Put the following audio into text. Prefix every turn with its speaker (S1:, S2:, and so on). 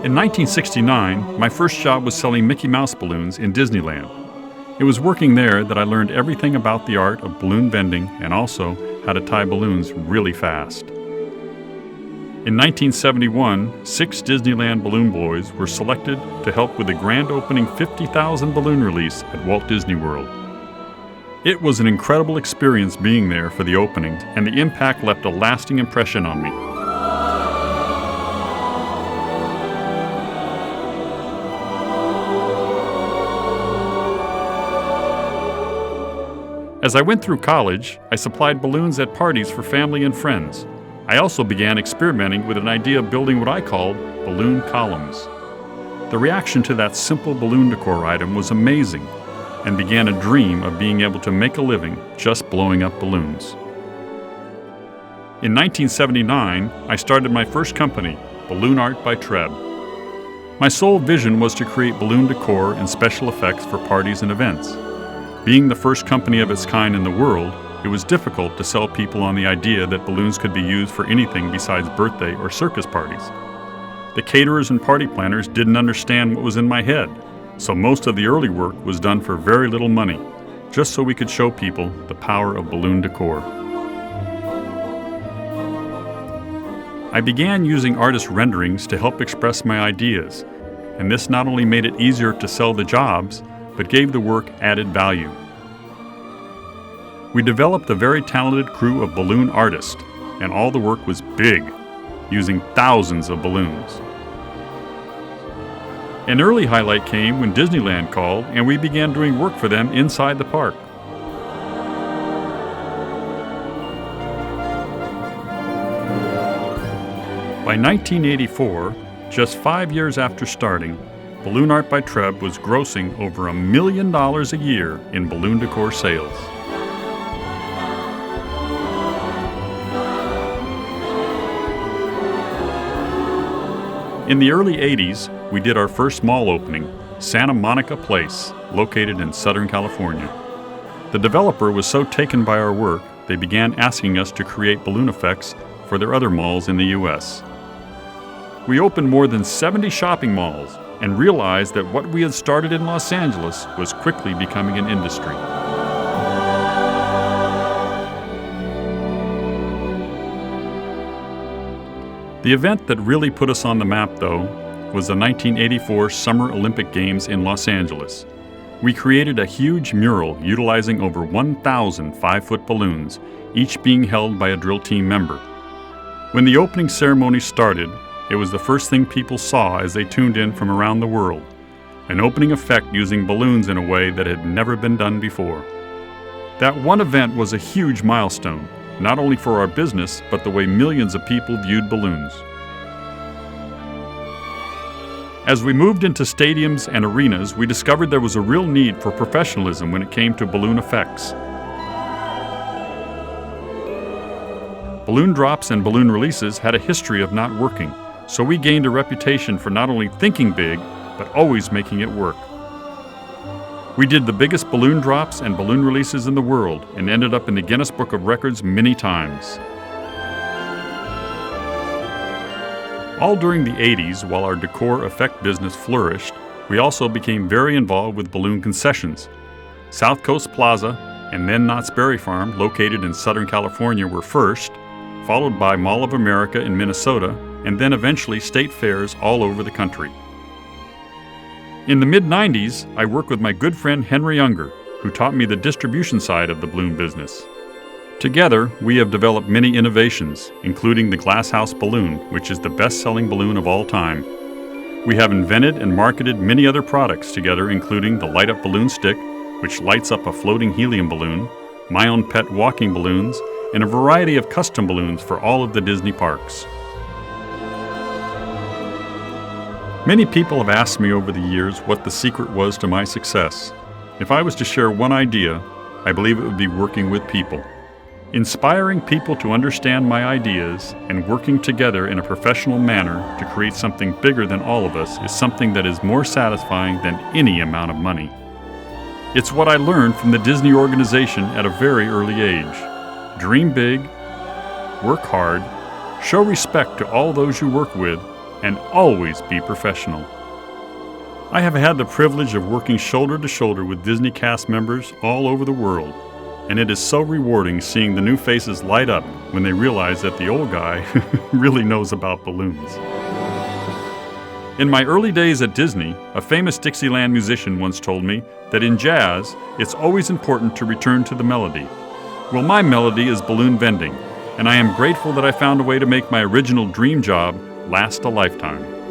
S1: In 1969, my first job was selling Mickey Mouse balloons in Disneyland. It was working there that I learned everything about the art of balloon bending and also how to tie balloons really fast. In 1971, 6 Disneyland balloon boys were selected to help with the grand opening 50,000 balloon release at Walt Disney World. It was an incredible experience being there for the opening, and the impact left a lasting impression on me. As I went through college, I supplied balloons at parties for family and friends. I also began experimenting with an idea of building what I called balloon columns. The reaction to that simple balloon decor item was amazing, and began a dream of being able to make a living just blowing up balloons. In 1979, I started my first company, Balloon Art by Treb. My sole vision was to create balloon decor and special effects for parties and events. Being the first company of its kind in the world, it was difficult to sell people on the idea that balloons could be used for anything besides birthday or circus parties. The caterers and party planners didn't understand what was in my head, so most of the early work was done for very little money, just so we could show people the power of balloon decor. I began using artist renderings to help express my ideas, and this not only made it easier to sell the jobs, but gave the work added value. We developed a very talented crew of balloon artists, and all the work was big, using thousands of balloons. An early highlight came when Disneyland called and we began doing work for them inside the park. By 1984, just 5 years after starting, Balloon Art by Treb was grossing over $1 million a year in balloon decor sales. In the early 80s, we did our first mall opening, Santa Monica Place, located in Southern California. The developer was so taken by our work, they began asking us to create balloon effects for their other malls in the U.S. We opened more than 70 shopping malls and realized that what we had started in Los Angeles was quickly becoming an industry. The event that really put us on the map, though, was the 1984 Summer Olympic Games in Los Angeles. We created a huge mural utilizing over 1,000 5-foot balloons, each being held by a drill team member. When the opening ceremony started, it was the first thing people saw as they tuned in from around the world, an opening effect using balloons in a way that had never been done before. That one event was a huge milestone, not only for our business, but the way millions of people viewed balloons. As we moved into stadiums and arenas, we discovered there was a real need for professionalism when it came to balloon effects. Balloon drops and balloon releases had a history of not working, so we gained a reputation for not only thinking big, but always making it work. We did the biggest balloon drops and balloon releases in the world and ended up in the Guinness Book of Records many times. All during the 80s, while our decor effect business flourished, we also became very involved with balloon concessions. South Coast Plaza and then Knott's Berry Farm, located in Southern California, were first, followed by Mall of America in Minnesota, and then eventually state fairs all over the country. In the mid-90s, I worked with my good friend Henry Unger, who taught me the distribution side of the balloon business. Together, we have developed many innovations, including the Glasshouse Balloon, which is the best-selling balloon of all time. We have invented and marketed many other products together, including the Light Up Balloon Stick, which lights up a floating helium balloon, my own pet walking balloons, and a variety of custom balloons for all of the Disney parks. Many people have asked me over the years what the secret was to my success. If I was to share one idea, I believe it would be working with people. Inspiring people to understand my ideas and working together in a professional manner to create something bigger than all of us is something that is more satisfying than any amount of money. It's what I learned from the Disney organization at a very early age. Dream big, work hard, show respect to all those you work with, and always be professional. I have had the privilege of working shoulder to shoulder with Disney cast members all over the world, and it is so rewarding seeing the new faces light up when they realize that the old guy really knows about balloons. In my early days at Disney, a famous Dixieland musician once told me that in jazz, it's always important to return to the melody. Well, my melody is balloon vending, and I am grateful that I found a way to make my original dream job last a lifetime.